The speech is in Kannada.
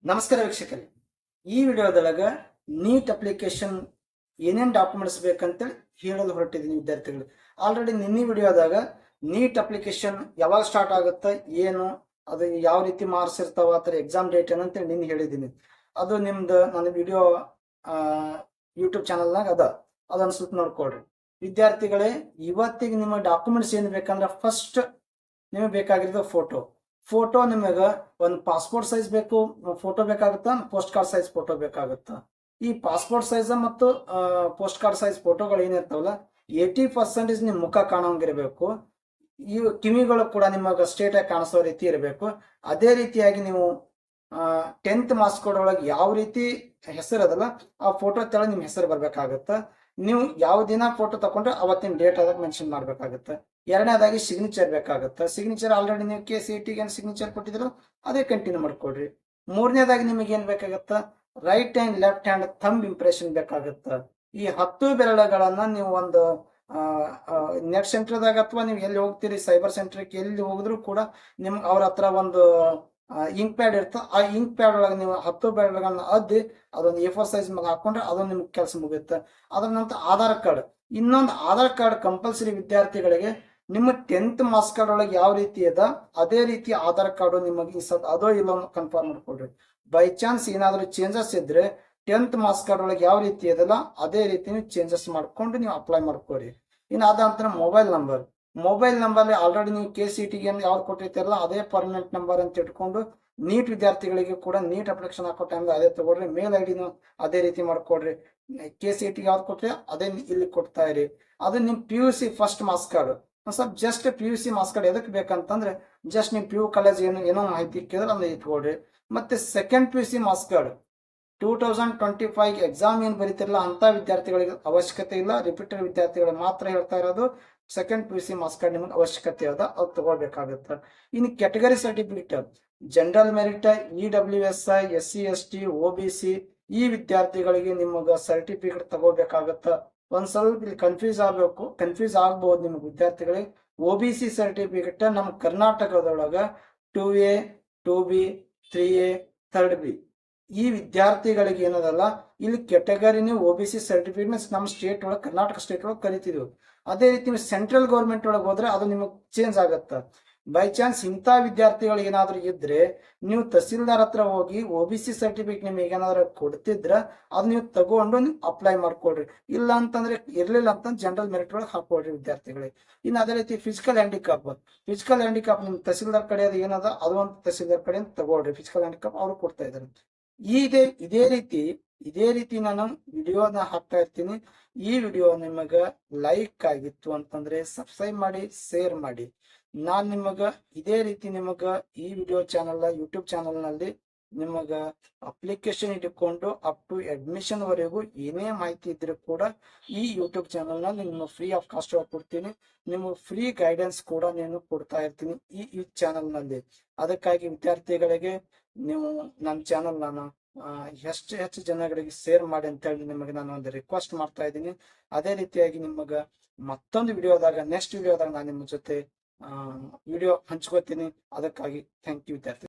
ನಮಸ್ಕಾರ ವೀಕ್ಷಕರೇ, ಈ ವಿಡಿಯೋದೊಳಗ ನೀಟ್ ಅಪ್ಲಿಕೇಶನ್ ಏನೇನು ಡಾಕ್ಯುಮೆಂಟ್ಸ್ ಬೇಕಂತೇಳಿ ಹೇಳಲು ಹೊರಟಿದ್ದೀನಿ ವಿದ್ಯಾರ್ಥಿಗಳು. ಆಲ್ರೆಡಿ ನಿನ್ನೆ ವಿಡಿಯೋದಾಗ ನೀಟ್ ಅಪ್ಲಿಕೇಶನ್ ಯಾವಾಗ ಸ್ಟಾರ್ಟ್ ಆಗುತ್ತೆ, ಏನು ಅದು ಯಾವ ರೀತಿ ಮಾರ್ಕ್ಸ್ ಇರ್ತಾವ, ಆ ಥರ ಎಕ್ಸಾಮ್ ಡೇಟ್ ಏನಂತೇಳಿ ನಿನ್ನೆ ಹೇಳಿದ್ದೀನಿ. ಅದು ನಿಮ್ದು ನನ್ನ ವಿಡಿಯೋ ಯೂಟ್ಯೂಬ್ ಚಾನಲ್ನಾಗ ಅದನ್ನು ಸ್ವಲ್ಪ ನೋಡ್ಕೊಳ್ರಿ ವಿದ್ಯಾರ್ಥಿಗಳೇ. ಇವತ್ತಿಗೆ ನಿಮ್ಮ ಡಾಕ್ಯುಮೆಂಟ್ಸ್ ಏನು ಬೇಕಂದ್ರೆ ಫಸ್ಟ್ ನಿಮಗೆ ಬೇಕಾಗಿರೋದು ಫೋಟೋ ನಿಮಗೆ ಒಂದು ಪಾಸ್ಪೋರ್ಟ್ ಸೈಜ್ ಬೇಕು ಫೋಟೋ ಬೇಕಾಗುತ್ತಾ, ಪೋಸ್ಟ್ ಕಾರ್ಡ್ ಸೈಜ್ ಫೋಟೋ ಬೇಕಾಗುತ್ತಾ. ಈ ಪಾಸ್ಪೋರ್ಟ್ ಸೈಜ್ ಮತ್ತು ಪೋಸ್ಟ್ ಕಾರ್ಡ್ ಸೈಜ್ ಫೋಟೋಗಳು ಏನಿರ್ತಾವಲ್ಲ 80% ನಿಮ್ಮ ಮುಖ ಕಾಣೋಂಗಿರಬೇಕು. ಈ ಕಿವಿಗಳು ಕೂಡ ನಿಮಗೆ ಸ್ಟೇಟ್ ಆಗಿ ಕಾಣಿಸೋ ರೀತಿ ಇರಬೇಕು. ಅದೇ ರೀತಿಯಾಗಿ ನೀವು 10th ಮಾರ್ಕ್ಸ್ ಕಾರ್ಡ್ ಒಳಗೆ ಯಾವ ರೀತಿ ಹೆಸರು ಅದಲ್ಲ ಆ ಫೋಟೋ ತೆಳ ನಿಮ್ಮ ಹೆಸರು ಬರ್ಬೇಕಾಗತ್ತ. ನೀವು ಯಾವ ದಿನ ಫೋಟೋ ತಗೊಂಡ್ರೆ ಅವತ್ತಿನ ಡೇಟ್ ಅದಕ್ಕೆ ಮೆನ್ಷನ್ ಮಾಡ್ಬೇಕಾಗತ್ತೆ. ಎರಡನೇದಾಗಿ ಸಿಗ್ನೇಚರ್ ಬೇಕಾಗುತ್ತೆ. ಸಿಗ್ನೇಚರ್ ಆಲ್ರೆಡಿ ನೀವು KCET ಏನು ಸಿಗ್ನೇಚರ್ ಕೊಟ್ಟಿದ್ರು ಅದೇ ಕಂಟಿನ್ಯೂ ಮಾಡ್ಕೊಡ್ರಿ. ಮೂರನೇದಾಗಿ ನಿಮಗೆ ಏನ್ ಬೇಕಾಗತ್ತ, right hand left hand thumb impression ಬೇಕಾಗತ್ತ. ಈ 10 ಬೆರಳುಗಳನ್ನ ನೀವು ಒಂದು ನೆಟ್ ಸೆಂಟರ್ದಾಗ ಅಥವಾ ನೀವು ಎಲ್ಲಿ ಹೋಗ್ತೀರಿ ಸೈಬರ್ ಸೆಂಟರ್ಗೆ ಎಲ್ಲಿ ಹೋಗಿದ್ರು ಕೂಡ ನಿಮ್ಗೆ ಅವ್ರ ಹತ್ರ ಒಂದು ಇಂಕ್ ಪ್ಯಾಡ್ ಇರ್ತದೆ. ಆ ಇಂಕ್ ಪ್ಯಾಡ್ ಒಳಗೆ ನೀವು 10 ಬೆರಳುಗಳನ್ನ ಅದ್ದಿ ಅದೊಂದು A4 ಸೈಜ್ ಮೇಲೆ ಹಾಕೊಂಡ್ರೆ ಅದೊಂದು ನಿಮ್ಗೆ ಕೆಲಸ ಮುಗಿಯುತ್ತೆ. ಅದರ ನಂತರ ಆಧಾರ್ ಕಾರ್ಡ್, ಇನ್ನೊಂದು ಆಧಾರ್ ಕಾರ್ಡ್ ಕಂಪಲ್ಸರಿ ವಿದ್ಯಾರ್ಥಿಗಳಿಗೆ. ನಿಮ್ಮ 10th ಮಾರ್ಕ್ಸ್ ಕಾರ್ಡ್ ಒಳಗೆ ಯಾವ ರೀತಿ ಅದ ಅದೇ ರೀತಿ ಆಧಾರ್ ಕಾರ್ಡು ನಿಮಗೆ ಅದೋ ಇಲ್ಲೋ ಕನ್ಫರ್ಮ್ ಮಾಡ್ಕೊಡ್ರಿ. ಬೈ ಚಾನ್ಸ್ ಏನಾದರೂ ಚೇಂಜಸ್ ಇದ್ರೆ 10th ಮಾರ್ಕ್ಸ್ ಕಾರ್ಡ್ ಒಳಗೆ ಯಾವ ರೀತಿ ಅದಲ್ಲ ಅದೇ ರೀತಿ ನೀವು ಚೇಂಜಸ್ ಮಾಡ್ಕೊಂಡು ನೀವು ಅಪ್ಲೈ ಮಾಡ್ಕೊರಿ. ಇನ್ನು ಅದ ನಂತರ ಮೊಬೈಲ್ ನಂಬರ್ ಆಲ್ರೆಡಿ ನೀವು KCET ಯಾವ್ದು ಕೊಟ್ಟಿರ್ತಾರಲ್ಲ ಅದೇ ಪರ್ಮನೆಂಟ್ ನಂಬರ್ ಅಂತ ಇಟ್ಕೊಂಡು ನೀಟ್ ವಿದ್ಯಾರ್ಥಿಗಳಿಗೆ ಕೂಡ ನೀಟ್ ಅಪ್ಲಿಕೇಶನ್ ಹಾಕೋ ಟೈಮ್ ಅದೇ ತಗೊಳ್ರಿ. ಮೇಲ್ ID ಅದೇ ರೀತಿ ಮಾಡ್ಕೊಡ್ರಿ. KCET ಯಾವ್ದು ಕೊಟ್ಟರೆ ಅದೇ ಇಲ್ಲಿ ಕೊಡ್ತಾ ಇರಿ. ಅದು ನಿಮ್ PUC ಫಸ್ಟ್ ಮಾರ್ಕ್ಸ್ ಕಾರ್ಡ್. ಸ್ವಲ್ಪ ಜಸ್ಟ್ PUC ಮಾರ್ಕ್ಸ್ ಕಾರ್ಡ್ ಎದಕ್ಕೆ ಬೇಕಂತಂದ್ರೆ ಜಸ್ಟ್ ನಿಮ್ PU ಕಾಲೇಜ್ ಏನೋ ಮಾಹಿತಿ ಕೇಳಿದ್ರೆ ಅದನ್ನ ಇಟ್ಕೊಡ್ರಿ. ಮತ್ತೆ second PUC marks card 2025 exam ಏನ್ ಬರೀತಿರಲ್ಲ ಅಂತ ವಿದ್ಯಾರ್ಥಿಗಳಿಗೆ ಅವಶ್ಯಕತೆ ಇಲ್ಲ. ರಿಪೀಟೆಡ್ ವಿದ್ಯಾರ್ಥಿಗಳು ಮಾತ್ರ ಹೇಳ್ತಾ ಇರೋದು ಸೆಕೆಂಡ್ PUC ಮಾರ್ಕ್ಸ್ ಕಾರ್ಡ್ ನಿಮಗೆ ಅವಶ್ಯಕತೆ ಅದ, ಅದು ತಗೋಬೇಕಾಗುತ್ತೆ. ಇನ್ನು category certificate general merit, EWSI, SC ST OBC ಈ ವಿದ್ಯಾರ್ಥಿಗಳಿಗೆ ನಿಮಗೆ ಸರ್ಟಿಫಿಕೇಟ್ ತಗೋಬೇಕಾಗತ್ತ. ಒಂದ್ ಸ್ವಲ್ಪ ಇಲ್ಲಿ ಕನ್ಫ್ಯೂಸ್ ಆಗ್ಬಹುದು ನಿಮ್ಗೆ ವಿದ್ಯಾರ್ಥಿಗಳಿಗೆ. OBC ಸರ್ಟಿಫಿಕೇಟ್ ನಮ್ಮ ಕರ್ನಾಟಕದೊಳಗ 2A 2B 3A 3B ಈ ವಿದ್ಯಾರ್ಥಿಗಳಿಗೆ ಏನದಲ್ಲ ಇಲ್ಲಿ ಕೆಟಗರಿ ನೀವು OBC ಸರ್ಟಿಫಿಕೇಟ್ ನಮ್ಮ ಸ್ಟೇಟ್ ಒಳಗೆ ಕರ್ನಾಟಕ ಸ್ಟೇಟ್ ಒಳಗೆ ಕರಿತಿದ್ವಿ. ಅದೇ ರೀತಿ ಸೆಂಟ್ರಲ್ ಗೌರ್ಮೆಂಟ್ ಒಳಗೆ ಹೋದ್ರೆ ಅದು ನಿಮಗೆ ಚೇಂಜ್ ಆಗತ್ತ. ಬೈ ಚಾನ್ಸ್ ಇಂಥ ವಿದ್ಯಾರ್ಥಿಗಳು ಏನಾದ್ರು ಇದ್ರೆ ನೀವು ತಹಸೀಲ್ದಾರ್ ಹತ್ರ ಹೋಗಿ OBC ಸರ್ಟಿಫಿಕೇಟ್ ನಿಮಗೆ ಏನಾದ್ರು ಕೊಡ್ತಿದ್ರ ಅದು ನೀವು ತಗೊಂಡು ನೀವು ಅಪ್ಲೈ ಮಾಡ್ಕೊಡ್ರಿ. ಇಲ್ಲ ಅಂತಂದ್ರೆ ಇರ್ಲಿಲ್ಲ ಅಂತ ಜನರಲ್ ಮೆರಿಟ್ ಒಳಗೆ ಹಾಕೊಡ್ರಿ ವಿದ್ಯಾರ್ಥಿಗಳಿಗೆ. ಇನ್ನು ಅದೇ ರೀತಿ ಫಿಸಿಕಲ್ ಹ್ಯಾಂಡಿಕ್ಯಾಪ್ ನಿಮ್ ತಹಸೀಲ್ದಾರ್ ಕಡೆ ಅದು ಏನದ ಅದು ಒಂದು ತಹಸೀಲ್ದಾರ್ ಕಡೆ ತಗೊಳ್ರಿ. ಫಿಸಿಕಲ್ ಹ್ಯಾಂಡಿಕ್ಯಾಪ್ ಅವ್ರು ಕೊಡ್ತಾ ಇದಾರೆ. ಇದೇ ರೀತಿ ನಾನು ವಿಡಿಯೋನ ಹಾಕ್ತಾ ಇರ್ತೀನಿ. ಈ ವಿಡಿಯೋ ನಿಮಗ ಲೈಕ್ ಆಗಿತ್ತು ಅಂತಂದ್ರೆ ಸಬ್ಸ್ಕ್ರೈಬ್ ಮಾಡಿ, ಶೇರ್ ಮಾಡಿ. ನಾನ್ ನಿಮಗ ಇದೇ ರೀತಿ ನಿಮಗ ಈ ವಿಡಿಯೋ ಚಾನಲ್ ಯೂಟ್ಯೂಬ್ ಚಾನಲ್ ನಲ್ಲಿ ನಿಮಗ ಅಪ್ಲಿಕೇಶನ್ ಇಟ್ಕೊಂಡು ಅಪ್ ಟು ಅಡ್ಮಿಷನ್ ವರೆಗೂ ಏನೇ ಮಾಹಿತಿ ಇದ್ರೂ ಕೂಡ ಈ ಯೂಟ್ಯೂಬ್ ಚಾನಲ್ ನಲ್ಲಿ ನಿಮ್ಮ ಫ್ರೀ ಆಫ್ ಕಾಸ್ಟ್ ಕೊಡ್ತೀನಿ. ನಿಮಗೆ ಫ್ರೀ ಗೈಡೆನ್ಸ್ ಕೂಡ ನಾನು ಕೊಡ್ತಾ ಇರ್ತೀನಿ ಈ ಚಾನಲ್ ನಲ್ಲಿ. ಅದಕ್ಕಾಗಿ ವಿದ್ಯಾರ್ಥಿಗಳಿಗೆ ನೀವು ನನ್ನ ಚಾನಲ್ ನಾನು ಹೆಚ್ಚು ಜನಗಳಿಗೆ ಶೇರ್ ಮಾಡಿ ಅಂತ ಹೇಳಿ ನಿಮಗೆ ನಾನು ಒಂದು ರಿಕ್ವೆಸ್ಟ್ ಮಾಡ್ತಾ ಇದ್ದೀನಿ. ಅದೇ ರೀತಿಯಾಗಿ ನಿಮಗ ಮತ್ತೊಂದು ನೆಕ್ಸ್ಟ್ ವಿಡಿಯೋದಾಗ ನಾನು ನಿಮ್ಮ ಜೊತೆ ವಿಡಿಯೋ ಹಂಚ್ಕೋತೀನಿ. ಅದಕ್ಕಾಗಿ ಥ್ಯಾಂಕ್ ಯು ವಿದ್ಯಾರ್ಥಿ.